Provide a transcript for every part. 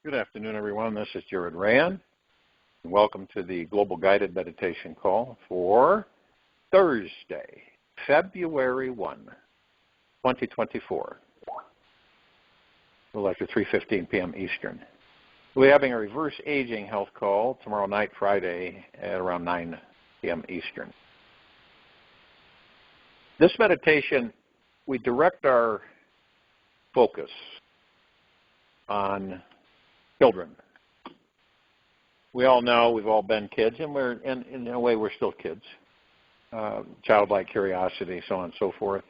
Good afternoon, everyone. This is Jared Rand, and welcome to the Global Guided Meditation Call for Thursday, February 1, 2024, a little after 3:15 p.m. Eastern. We'll be having a reverse aging health call tomorrow night, Friday, at around 9 p.m. Eastern. This meditation, we direct our focus on children. We all know we've all been kids, and in a way we're still kids. Childlike curiosity, so on and so forth.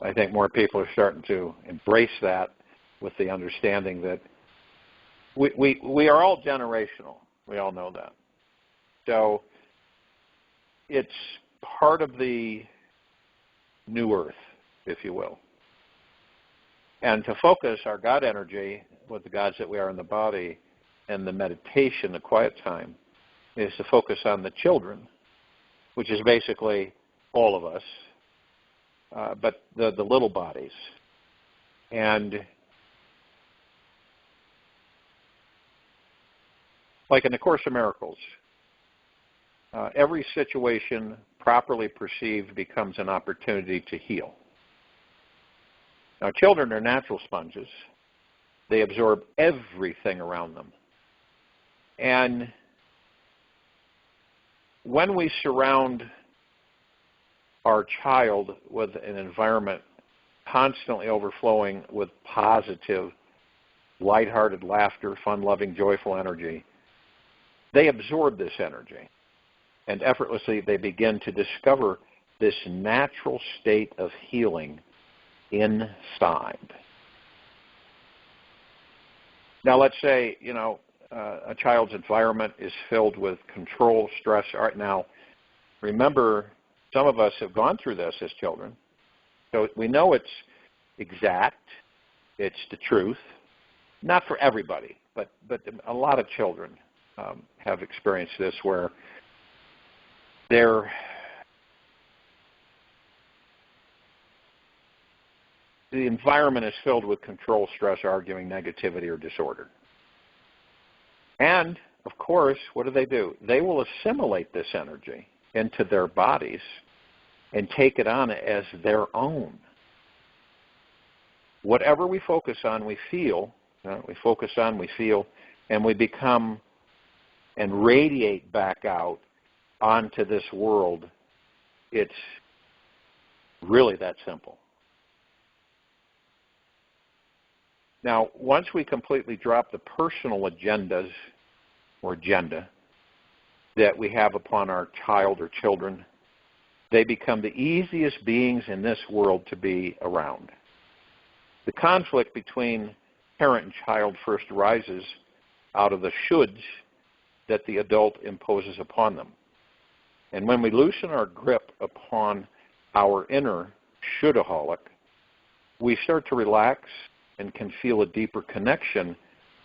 I think more people are starting to embrace that with the understanding that we are all generational. We all know that. So it's part of the new earth, if you will. And to focus our God energy with the gods that we are in the body and the meditation, the quiet time, is to focus on the children, which is basically all of us, but the little bodies. And like in the Course of Miracles, every situation properly perceived becomes an opportunity to heal. Now, children are natural sponges. They absorb everything around them. And when we surround our child with an environment constantly overflowing with positive, lighthearted laughter, fun-loving, joyful energy, they absorb this energy. And effortlessly, they begin to discover this natural state of healing inside. Now, let's say, a child's environment is filled with control, stress. All right, now, remember, some of us have gone through this as children. So we know it's exact, it's the truth. Not for everybody, but a lot of children have experienced this where the environment is filled with control, stress, arguing, negativity, or disorder. And, of course, what do? They will assimilate this energy into their bodies and take it on as their own. Whatever we focus on, we feel. We focus on, we feel, and we become and radiate back out onto this world. It's really that simple. Now, once we completely drop the personal agendas or agenda that we have upon our child or children, they become the easiest beings in this world to be around. The conflict between parent and child first arises out of the shoulds that the adult imposes upon them. And when we loosen our grip upon our inner shouldaholic, we start to relax and can feel a deeper connection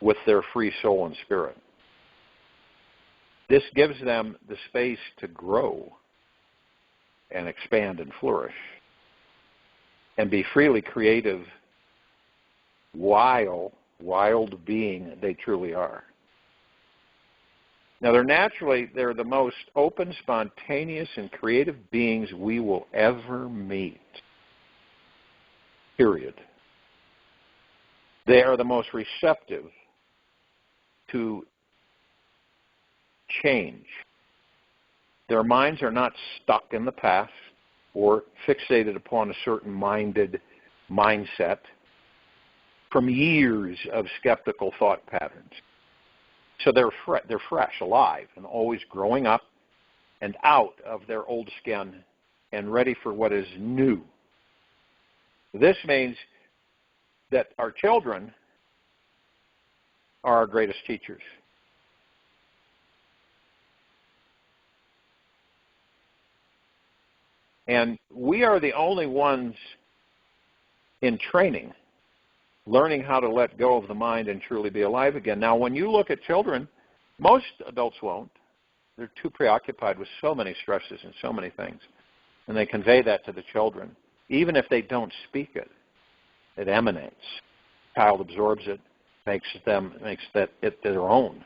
with their free soul and spirit. This gives them the space to grow and expand and flourish and be freely creative, wild being they truly are. Now, they're the most open, spontaneous, and creative beings we will ever meet. Period. They are the most receptive to change. Their minds are not stuck in the past or fixated upon a certain mindset from years of skeptical thought patterns. So they're fresh, alive, and always growing up and out of their old skin and ready for what is new. This means that our children are our greatest teachers. And we are the only ones in training, learning how to let go of the mind and truly be alive again. Now, when you look at children, most adults won't. They're too preoccupied with so many stresses and so many things. And they convey that to the children. Even if they don't speak it, it emanates. The child absorbs it makes that it their own.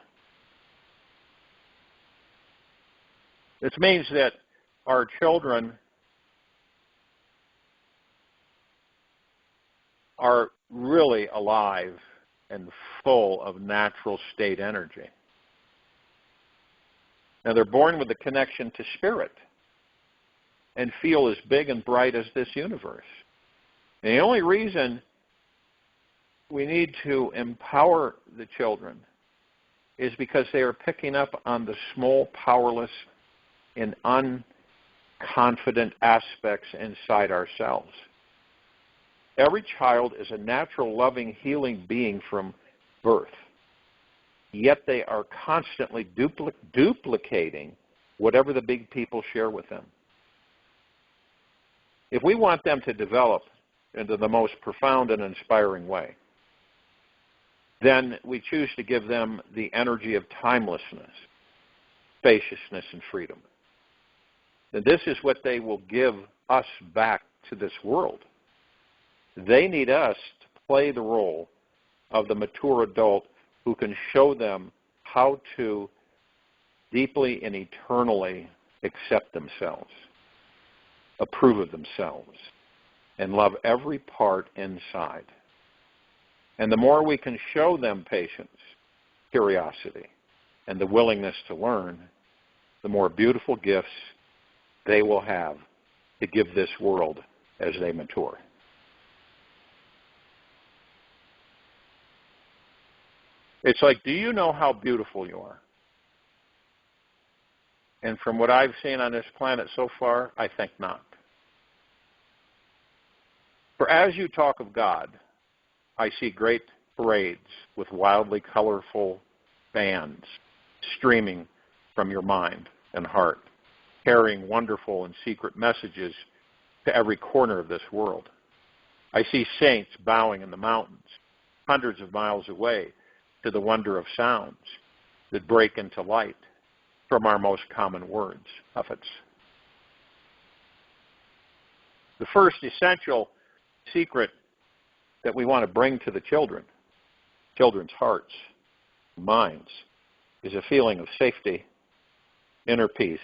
This means that our children are really alive and full of natural state energy. Now, they're born with a connection to spirit and feel as big and bright as this universe. And the only reason we need to empower the children is because they are picking up on the small, powerless, and unconfident aspects inside ourselves. Every child is a natural, loving, healing being from birth. Yet they are constantly duplicating whatever the big people share with them. If we want them to develop into the most profound and inspiring way, then we choose to give them the energy of timelessness, spaciousness, and freedom. And this is what they will give us back to this world. They need us to play the role of the mature adult who can show them how to deeply and eternally accept themselves, approve of themselves, and love every part inside. And the more we can show them patience, curiosity, and the willingness to learn, the more beautiful gifts they will have to give this world as they mature. It's like, do you know how beautiful you are? And from what I've seen on this planet so far, I think not. For as you talk of God, I see great parades with wildly colorful bands streaming from your mind and heart, carrying wonderful and secret messages to every corner of this world. I see saints bowing in the mountains, hundreds of miles away, to the wonder of sounds that break into light from our most common words, puffets. The first essential secret that we want to bring to the children's hearts, minds, is a feeling of safety, inner peace,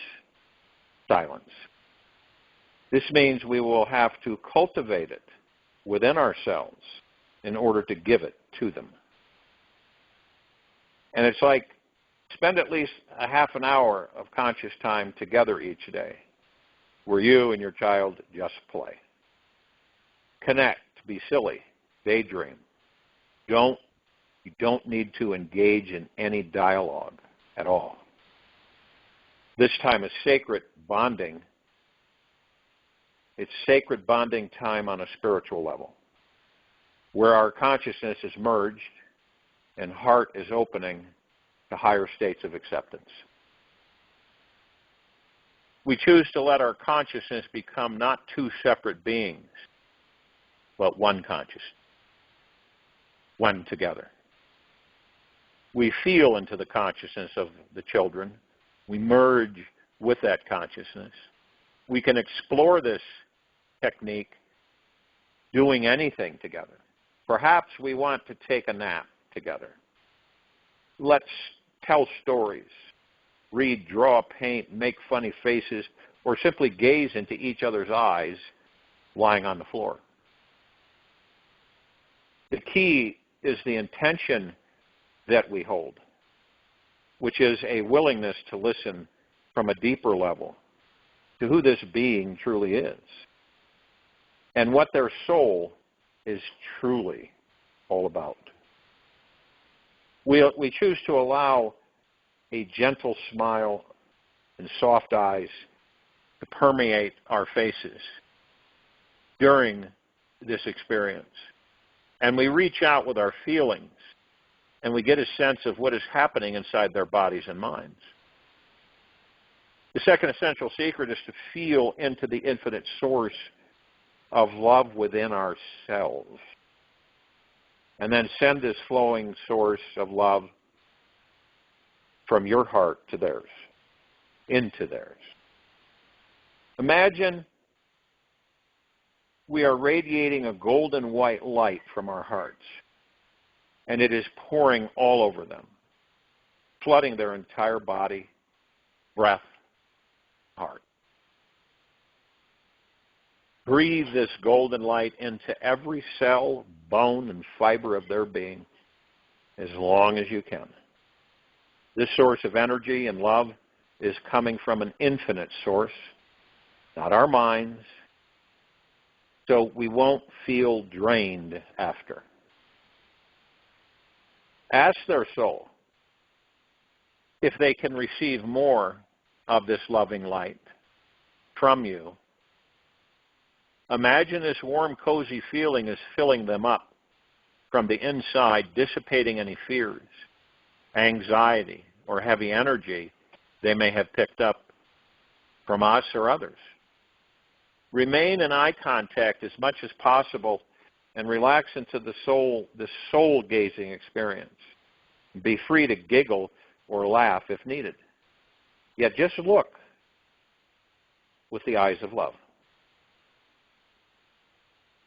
silence. This means we will have to cultivate it within ourselves in order to give it to them. And it's like, spend at least a half an hour of conscious time together each day where you and your child just play. Connect, be silly, daydream. You don't need to engage in any dialogue at all. This time is sacred bonding. It's sacred bonding time on a spiritual level, where our consciousness is merged and heart is opening to higher states of acceptance. We choose to let our consciousness become not two separate beings, but one consciousness, one together. We feel into the consciousness of the children. We merge with that consciousness. We can explore this technique doing anything together. Perhaps we want to take a nap together. Let's tell stories, read, draw, paint, make funny faces, or simply gaze into each other's eyes lying on the floor. The key is the intention that we hold, which is a willingness to listen from a deeper level to who this being truly is and what their soul is truly all about. We choose to allow a gentle smile and soft eyes to permeate our faces during this experience. And we reach out with our feelings, and we get a sense of what is happening inside their bodies and minds. The second essential secret is to feel into the infinite source of love within ourselves, and then send this flowing source of love from your heart to theirs, into theirs. Imagine we are radiating a golden white light from our hearts, and it is pouring all over them, flooding their entire body, breath, heart. Breathe this golden light into every cell, bone, and fiber of their being as long as you can. This source of energy and love is coming from an infinite source, not our minds, so we won't feel drained after. Ask their soul if they can receive more of this loving light from you. Imagine this warm, cozy feeling is filling them up from the inside, dissipating any fears, anxiety, or heavy energy they may have picked up from us or others. Remain in eye contact as much as possible and relax into this soul-gazing experience. Be free to giggle or laugh if needed. Yet just look with the eyes of love.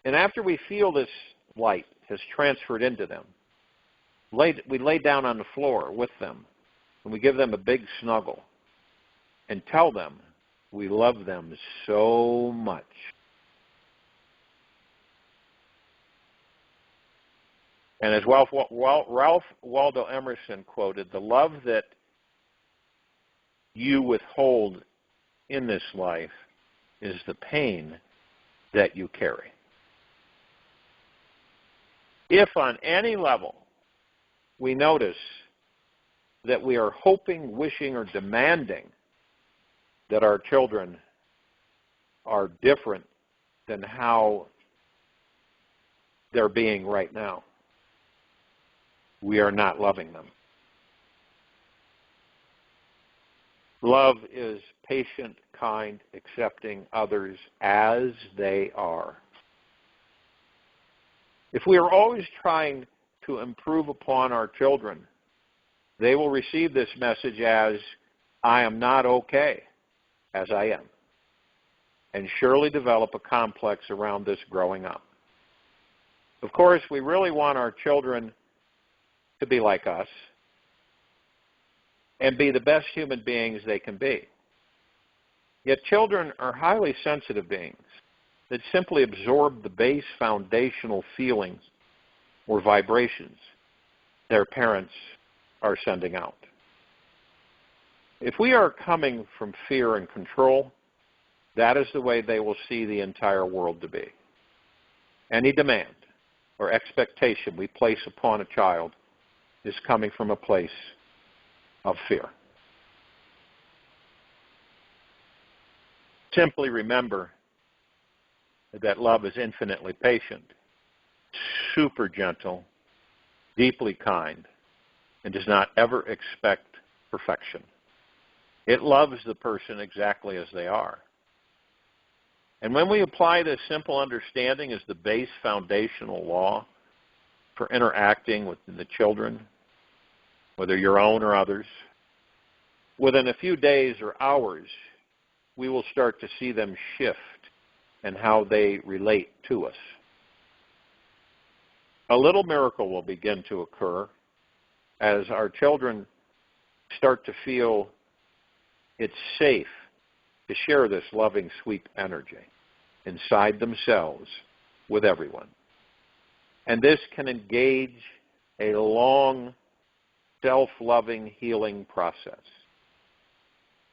And after we feel this light has transferred into them, we lay down on the floor with them, and we give them a big snuggle and tell them we love them so much. And as Ralph Waldo Emerson quoted, the love that you withhold in this life is the pain that you carry. If on any level we notice that we are hoping, wishing, or demanding that our children are different than how they're being right now, we are not loving them. Love is patient, kind, accepting others as they are. If we are always trying to improve upon our children, they will receive this message as, I am not okay as I am, and surely develop a complex around this growing up. Of course, we really want our children to be like us and be the best human beings they can be. Yet children are highly sensitive beings that simply absorb the base foundational feelings or vibrations their parents are sending out. If we are coming from fear and control, that is the way they will see the entire world to be. Any demand or expectation we place upon a child is coming from a place of fear. Simply remember that love is infinitely patient, super gentle, deeply kind, and does not ever expect perfection. It loves the person exactly as they are. And when we apply this simple understanding as the base foundational law for interacting with the children, whether your own or others, within a few days or hours, we will start to see them shift in how they relate to us. A little miracle will begin to occur as our children start to feel it's safe to share this loving, sweet energy inside themselves with everyone. And this can engage a long, self-loving healing process.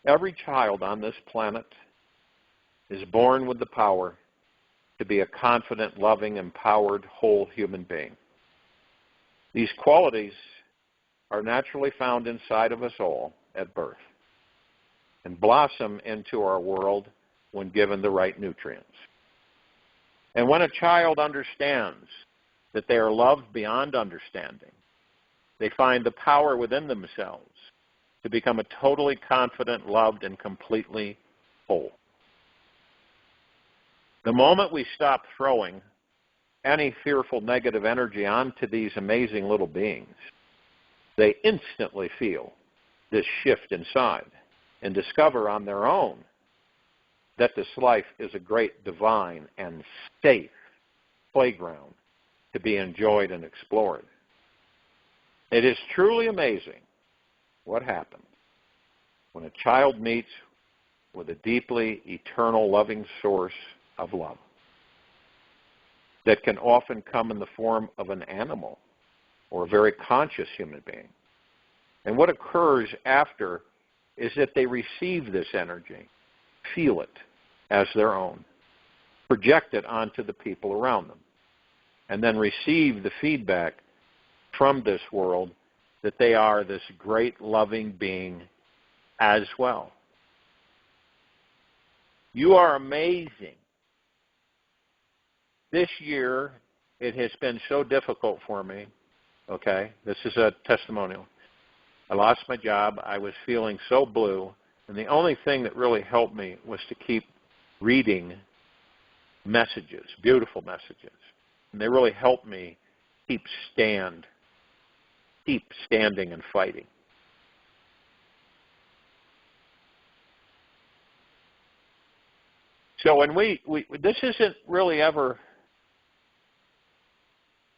Every child on this planet is born with the power to be a confident, loving, empowered, whole human being. These qualities are naturally found inside of us all at birth and blossom into our world when given the right nutrients. And when a child understands that they are loved beyond understanding, they find the power within themselves to become a totally confident, loved, and completely whole. The moment we stop throwing any fearful negative energy onto these amazing little beings, they instantly feel this shift inside and discover on their own that this life is a great, divine, and safe playground to be enjoyed and explored. It is truly amazing what happens when a child meets with a deeply eternal loving source of love that can often come in the form of an animal or a very conscious human being. And what occurs after is that they receive this energy, feel it as their own, project it onto the people around them, and then receive the feedback from this world that they are this great loving being as well. You are amazing. This year, it has been so difficult for me, okay? This is a testimonial. I lost my job. I was feeling so blue, and the only thing that really helped me was to keep reading messages, beautiful messages. And they really helped me keep standing and fighting. So when this isn't really ever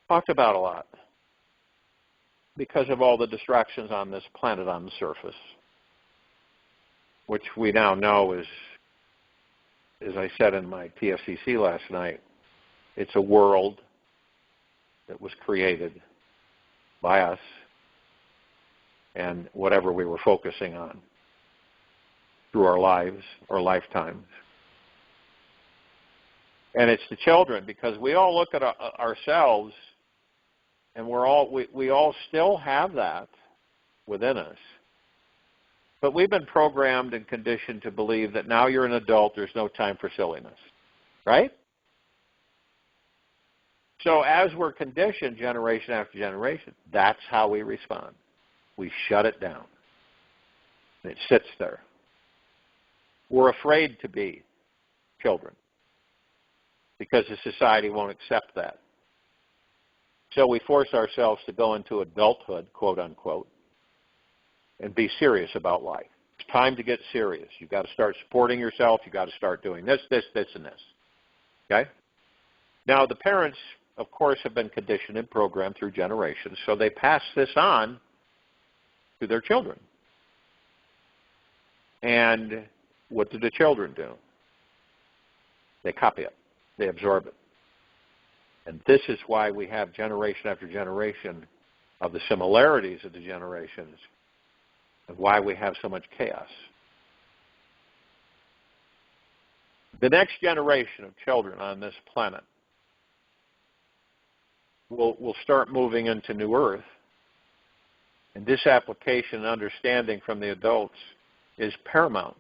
talked about a lot because of all the distractions on this planet on the surface, which we now know is, as I said in my PFCC last night, it's a world that was created by us and whatever we were focusing on through our lives or lifetimes. And it's the children, because we all look at ourselves, and we all still have that within us. But we've been programmed and conditioned to believe that now you're an adult, there's no time for silliness, right? So as we're conditioned generation after generation, that's how we respond. We shut it down. And it sits there. We're afraid to be children because the society won't accept that. So we force ourselves to go into adulthood, quote unquote, and be serious about life. It's time to get serious. You've got to start supporting yourself. You've got to start doing this, and this. Okay? Now, the parents, of course, have been conditioned and programmed through generations, so they pass this on to their children. And what do the children do? They copy it. They absorb it. And this is why we have generation after generation of the similarities of the generations and why we have so much chaos. The next generation of children on this planet will start moving into New Earth. And this application and understanding from the adults is paramount.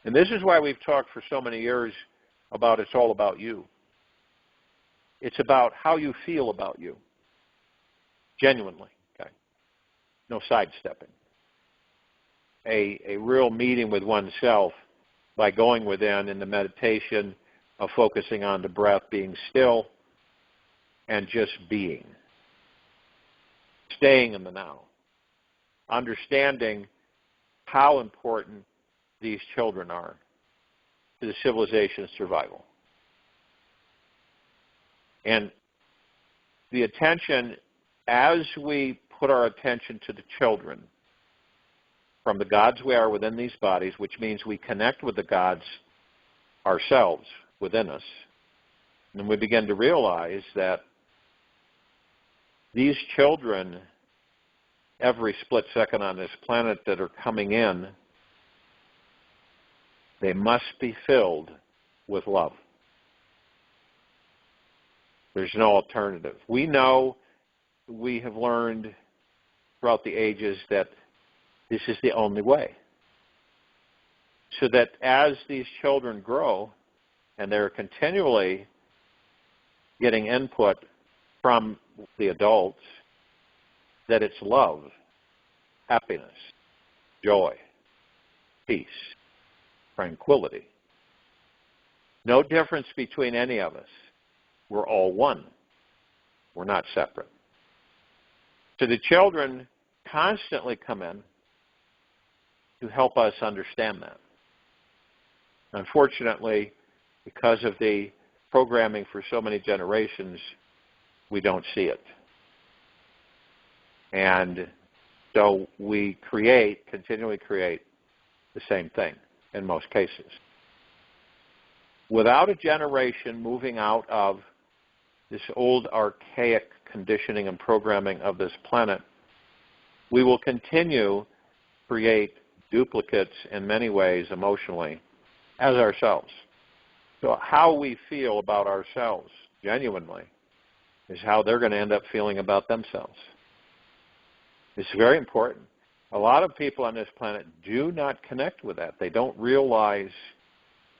And this is why we've talked for so many years about it's all about you. It's about how you feel about you. Genuinely. Okay? No sidestepping. A real meeting with oneself by going within in the meditation of focusing on the breath, being still, and just being. Staying in the now. Understanding how important these children are to the civilization's survival. And the attention, as we put our attention to the children, from the gods we are within these bodies, which means we connect with the gods ourselves within us, and we begin to realize that these children, every split second on this planet that are coming in, they must be filled with love. There's no alternative. We know, we have learned throughout the ages that this is the only way. So that as these children grow, and they're continually getting input from the adults, that it's love, happiness, joy, peace, tranquility. No difference between any of us. We're all one. We're not separate. So the children constantly come in to help us understand that. Unfortunately, because of the programming for so many generations, we don't see it. And so we continually create the same thing in most cases. Without a generation moving out of this old archaic conditioning and programming of this planet, we will continue to create duplicates in many ways emotionally as ourselves. So how we feel about ourselves genuinely is how they're going to end up feeling about themselves. It's very important. A lot of people on this planet do not connect with that. They don't realize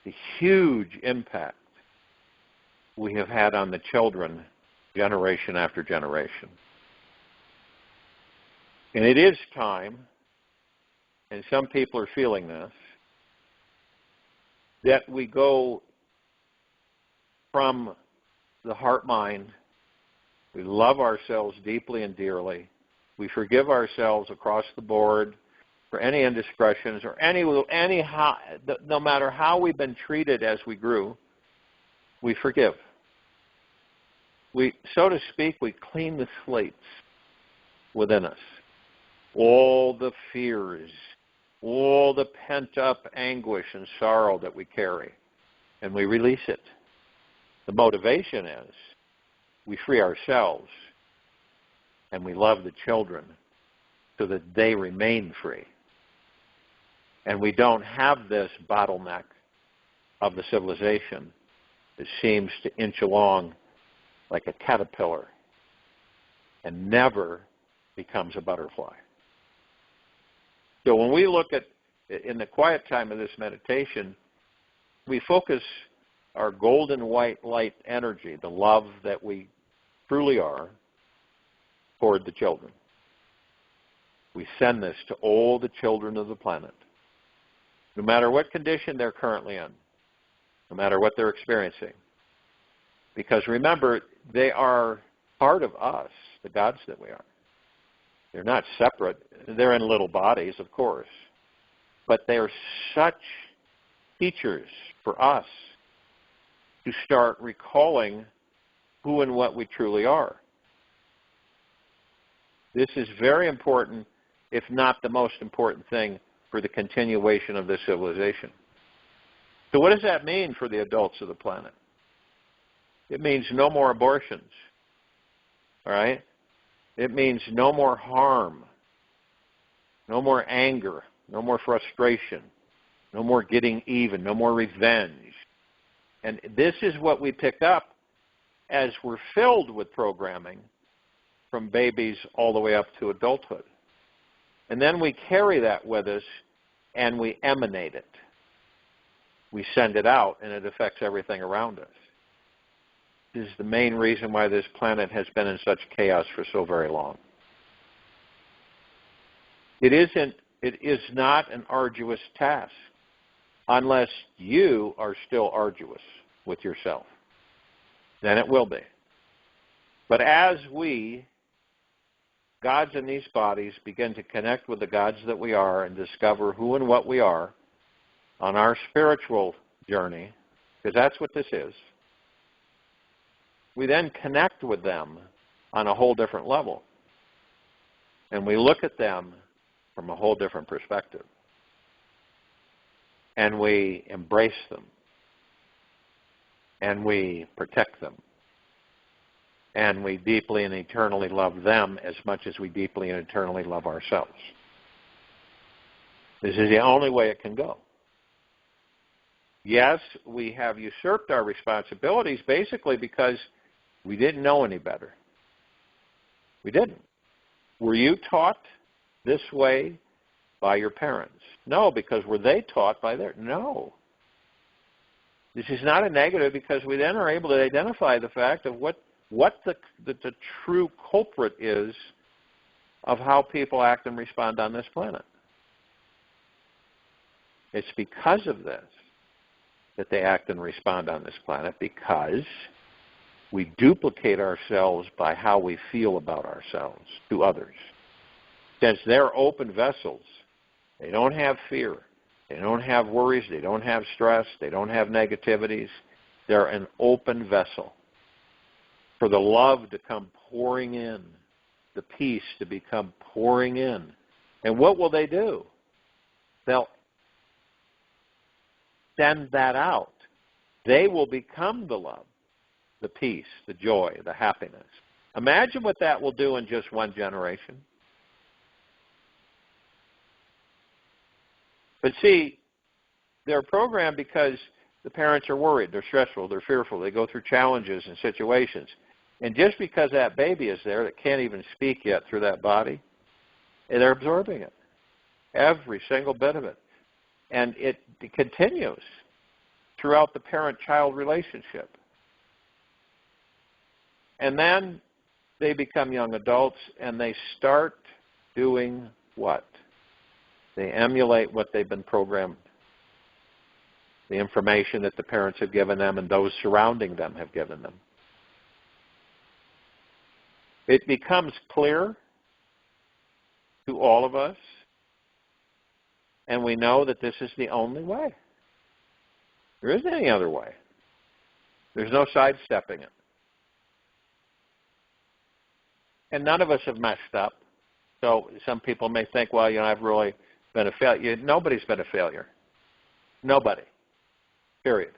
the huge impact we have had on the children generation after generation. And it is time, and some people are feeling this, that we go from the heart-mind, we love ourselves deeply and dearly, we forgive ourselves across the board for any indiscretions or no matter how we've been treated as we grew, we forgive. We, so to speak, we clean the slates within us. All the fears, all the pent-up anguish and sorrow that we carry, and we release it. The motivation is we free ourselves and we love the children so that they remain free. And we don't have this bottleneck of the civilization that seems to inch along like a caterpillar and never becomes a butterfly. So when we look at, in the quiet time of this meditation, we focus our golden white light energy, the love that we truly are, toward the children. We send this to all the children of the planet, no matter what condition they're currently in, no matter what they're experiencing. Because remember, they are part of us, the gods that we are. They're not separate. They're in little bodies, of course. But they're such teachers for us to start recalling who and what we truly are. This is very important, if not the most important thing for the continuation of this civilization. So what does that mean for the adults of the planet? It means no more abortions, all right? It means no more harm, no more anger, no more frustration, no more getting even, no more revenge. And this is what we pick up as we're filled with programming from babies all the way up to adulthood. And then we carry that with us and we emanate it. We send it out and it affects everything around us. This is the main reason why this planet has been in such chaos for so very long. It is not an arduous task unless you are still arduous with yourself. Then it will be. But as we, gods in these bodies, begin to connect with the gods that we are and discover who and what we are on our spiritual journey, because that's what this is, we then connect with them on a whole different level. And we look at them from a whole different perspective. And we embrace them. And we protect them. And we deeply and eternally love them as much as we deeply and eternally love ourselves. This is the only way it can go. Yes, we have usurped our responsibilities basically because we didn't know any better. We didn't. Were you taught this way by your parents? No, because were they taught by their? No. This is not a negative because we then are able to identify the fact of what the true culprit is of how people act and respond on this planet. It's because of this that they act and respond on this planet, because we duplicate ourselves by how we feel about ourselves to others. Since they're open vessels, they don't have fear, they don't have worries, they don't have stress, they don't have negativities. They're an open vessel for the love to come pouring in the peace to become pouring in. And what will they do? They'll send that out. They will become the love, the peace, the joy, the happiness. Imagine what that will do in just one generation. But see, they're programmed because the parents are worried, they're stressful, they're fearful, they go through challenges and situations. And just because that baby is there that can't even speak yet through that body, they're absorbing it, every single bit of it. And it continues throughout the parent-child relationship. And then they become young adults and they start doing what? They emulate what they've been programmed. The information that the parents have given them and those surrounding them have given them. It becomes clear to all of us, and we know that this is the only way. There isn't any other way. There's no sidestepping it. And none of us have messed up. So some people may think, well, I've really been a failure. Nobody's been a failure. Nobody. Period.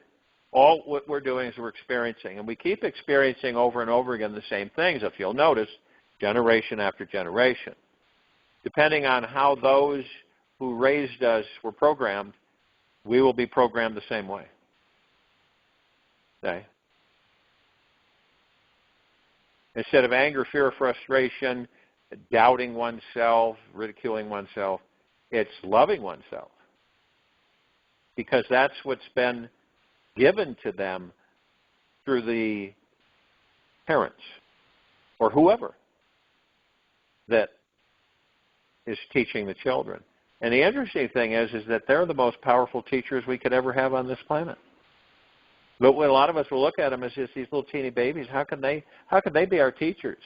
All what we're doing is we're experiencing. And we keep experiencing over and over again the same things, if you'll notice, generation after generation. Depending on how those who raised us were programmed, we will be programmed the same way. Okay? Instead of anger, fear, frustration, doubting oneself, ridiculing oneself, it's loving oneself. Because that's what's been given to them through the parents or whoever that is teaching the children. And the interesting thing is that they're the most powerful teachers we could ever have on this planet. But when a lot of us will look at them as just these little teeny babies, how can they be our teachers?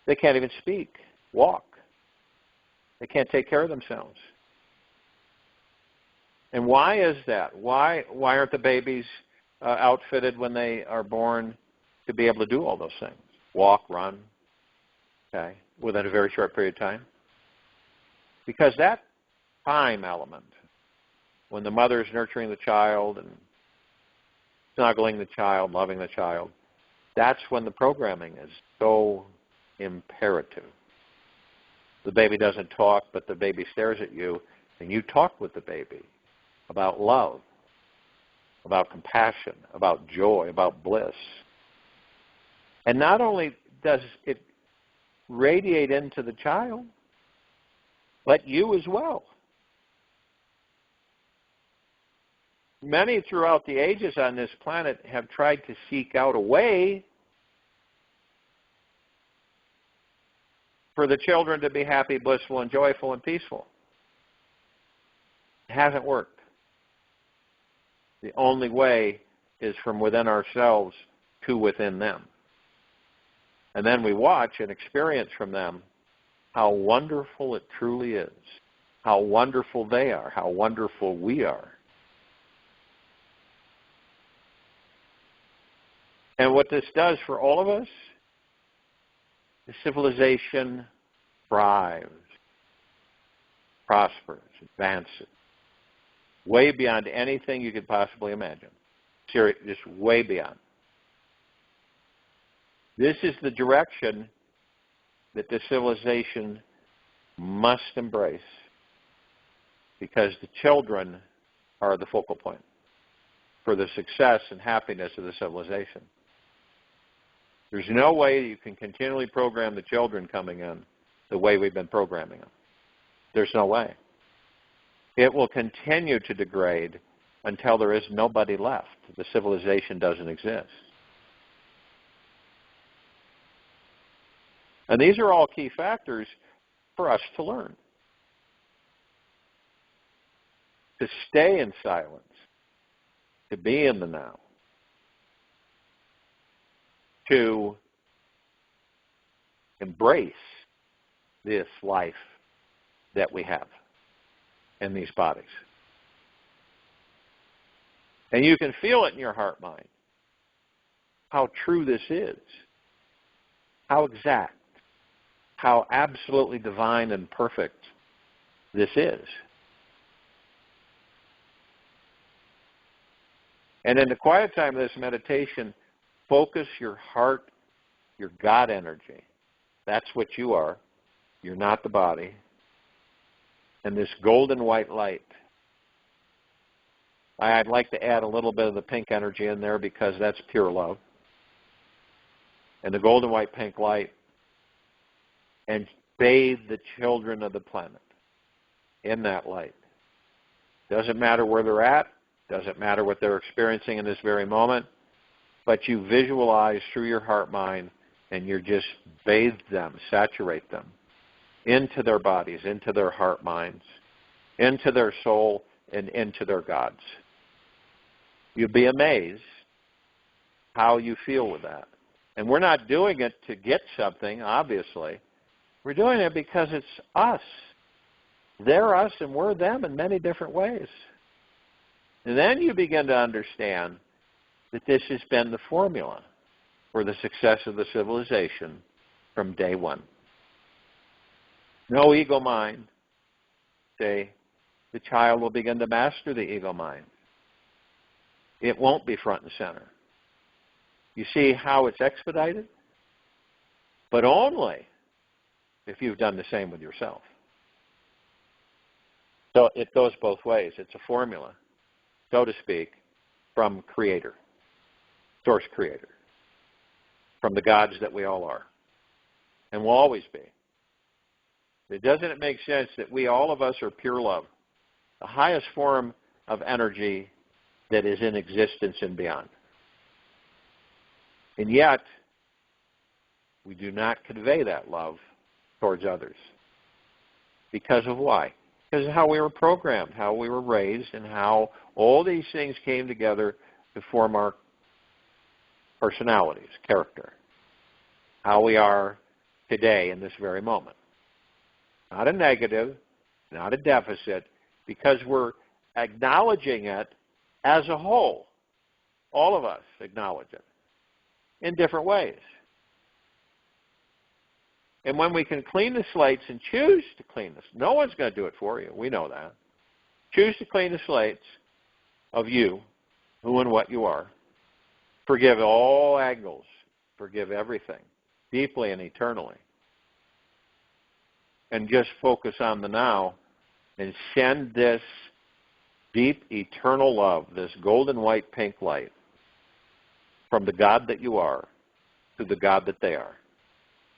They can't even speak, walk. They can't take care of themselves. And why is that? Why aren't the babies outfitted when they are born to be able to do all those things? Walk, run, okay, within a very short period of time? Because that time element, when the mother is nurturing the child and snuggling the child, loving the child, that's when the programming is so imperative. The baby doesn't talk, but the baby stares at you, and you talk with the baby about love, about compassion, about joy, about bliss. And not only does it radiate into the child, but you as well. Many throughout the ages on this planet have tried to seek out a way for the children to be happy, blissful, and joyful and peaceful. It hasn't worked. The only way is from within ourselves to within them. And then we watch and experience from them how wonderful it truly is, how wonderful they are, how wonderful we are. And what this does for all of us, the civilization thrives, prospers, advances, way beyond anything you could possibly imagine. Just way beyond. This is the direction that this civilization must embrace, because the children are the focal point for the success and happiness of the civilization. There's no way you can continually program the children coming in the way we've been programming them. There's no way. It will continue to degrade until there is nobody left. The civilization doesn't exist. And these are all key factors for us to learn. To stay in silence, to be in the now, to embrace this life that we have in these bodies. And you can feel it in your heart mind, how true this is, how exact, how absolutely divine and perfect this is. And in the quiet time of this meditation, focus your heart, your God energy. That's what you are. You're not the body. And this golden white light. I'd like to add a little bit of the pink energy in there because that's pure love. And the golden white pink light. And bathe the children of the planet in that light. Doesn't matter where they're at. Doesn't matter what they're experiencing in this very moment. But you visualize through your heart mind and you just bathe them, saturate them into their bodies, into their heart minds, into their soul, and into their gods. You'll be amazed how you feel with that. And we're not doing it to get something, obviously. We're doing it because it's us. They're us and we're them in many different ways. And then you begin to understand that this has been the formula for the success of the civilization from day one. No ego mind. Say, the child will begin to master the ego mind. It won't be front and center. You see how it's expedited? But only if you've done the same with yourself. So it goes both ways. It's a formula, so to speak, from Creator, Source Creator, from the gods that we all are and will always be. Doesn't it make sense that we, all of us, are pure love, the highest form of energy that is in existence and beyond? And yet, we do not convey that love towards others. Because of why? Because of how we were programmed, how we were raised, and how all these things came together to form our personalities, character, how we are today in this very moment. Not a negative, not a deficit, because we're acknowledging it as a whole. All of us acknowledge it in different ways. And when we can clean the slates and choose to clean this, no one's going to do it for you. We know that. Choose to clean the slates of you, who and what you are. Forgive all angles. Forgive everything, deeply and eternally. And just focus on the now and send this deep, eternal love, this golden white pink light, from the God that you are to the God that they are,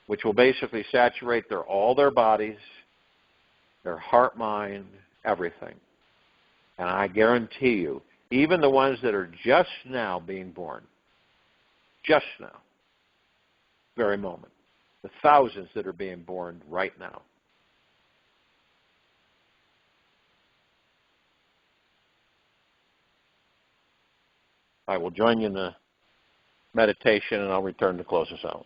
which will basically saturate all their bodies, their heart, mind, everything. And I guarantee you, even the ones that are just now being born, just now, very moment, the thousands that are being born right now, I will join you in the meditation, and I'll return to close us out.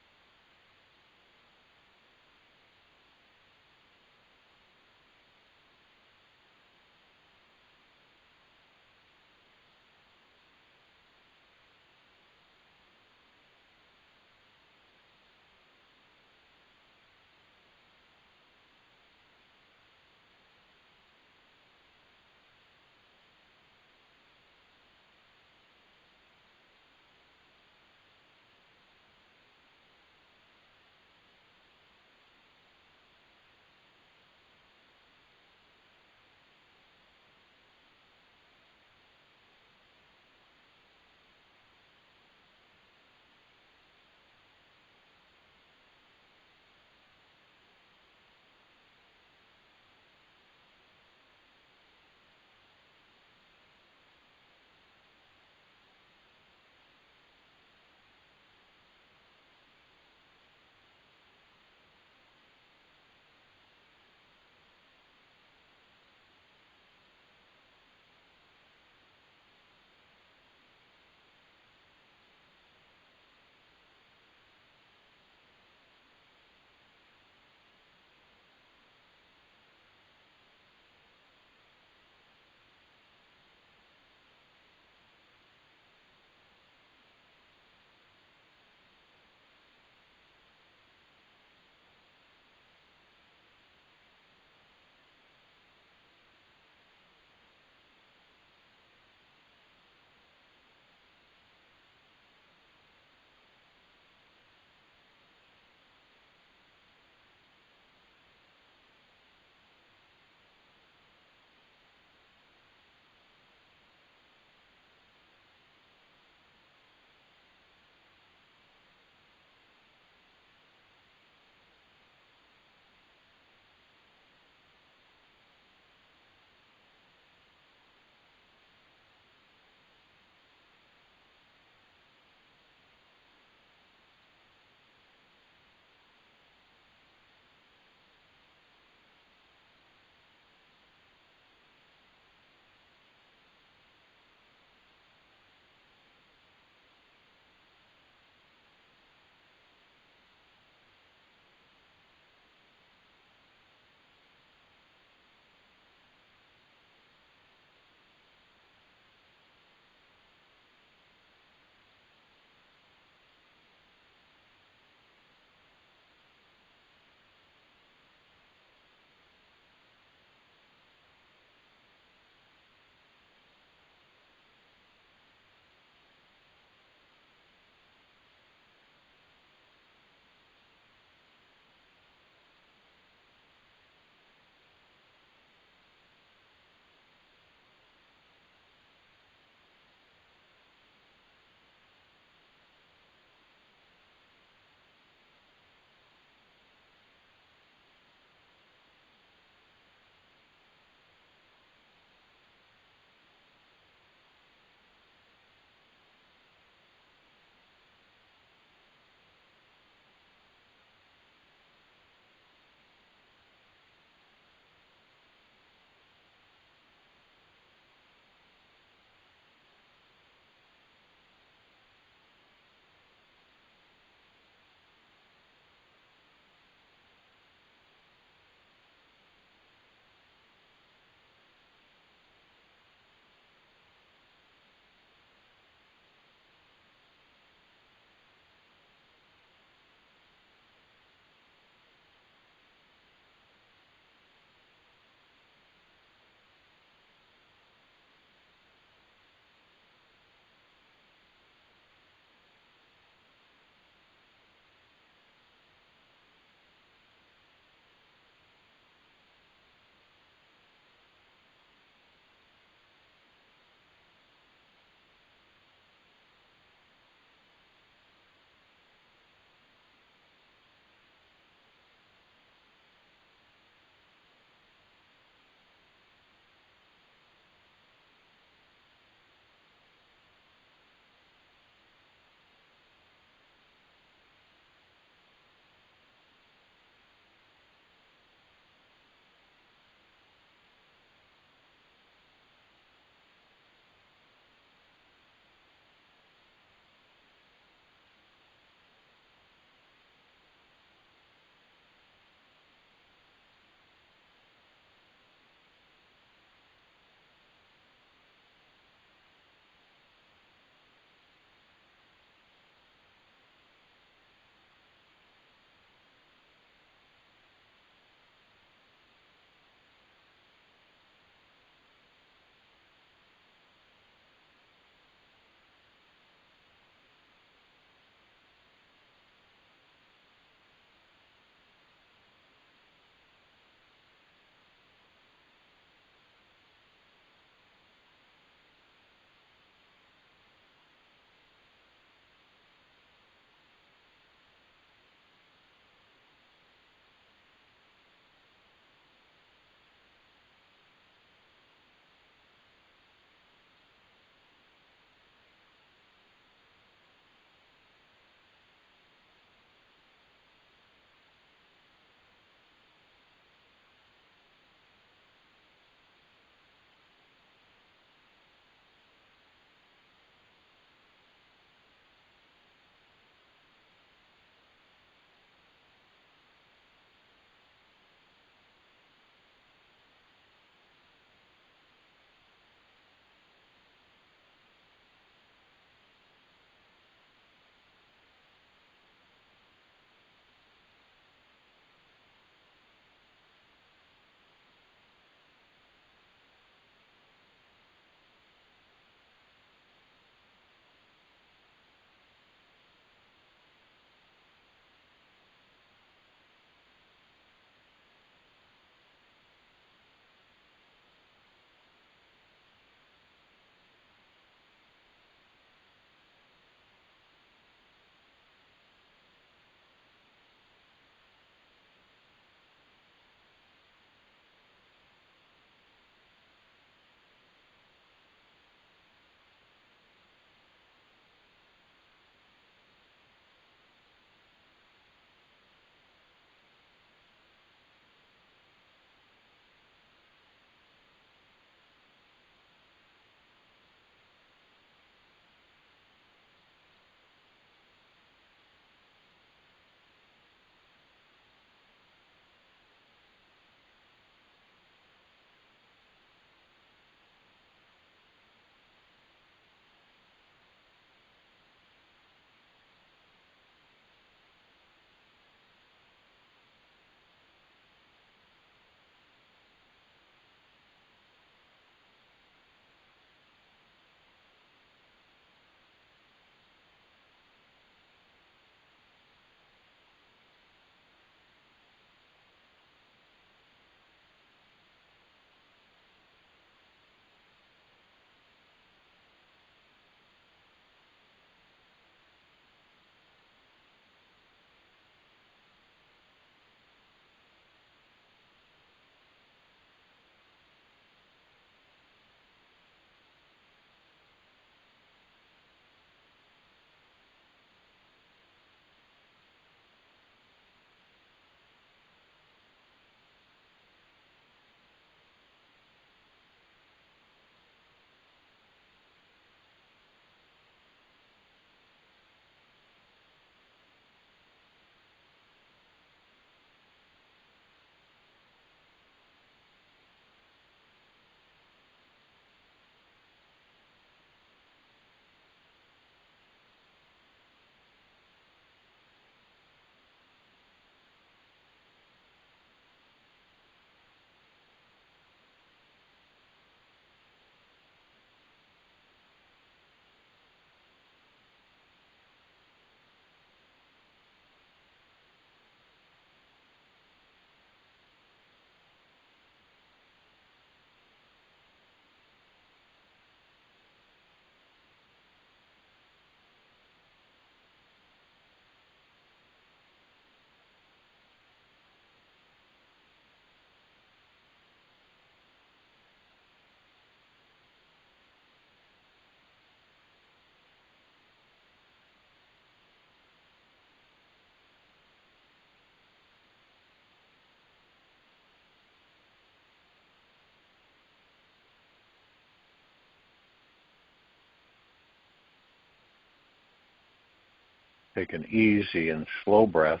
Take an easy and slow breath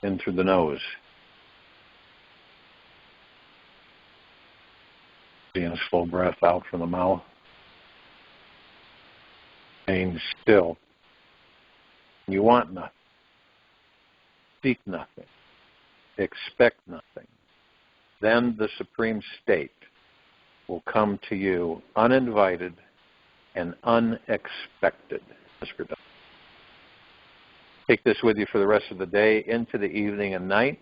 in through the nose. Easy and slow breath out from the mouth. Staying still. You want nothing. Seek nothing. Expect nothing. Then the supreme state will come to you uninvited and unexpected. Take this with you for the rest of the day, into the evening and night,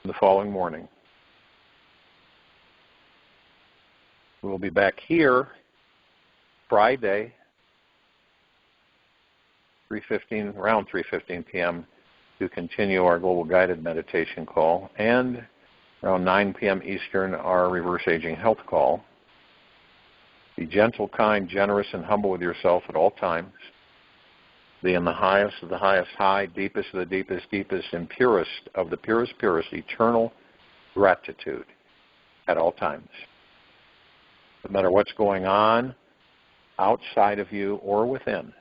and the following morning. We'll be back here Friday, around 3:15 p.m. to continue our Global Guided Meditation call, and around 9 p.m. Eastern, our Reverse Aging Health call. Be gentle, kind, generous, and humble with yourself at all times. Be in the highest of the highest high, deepest of the deepest, deepest, and purest of the purest, purest, eternal gratitude at all times. No matter what's going on outside of you or within,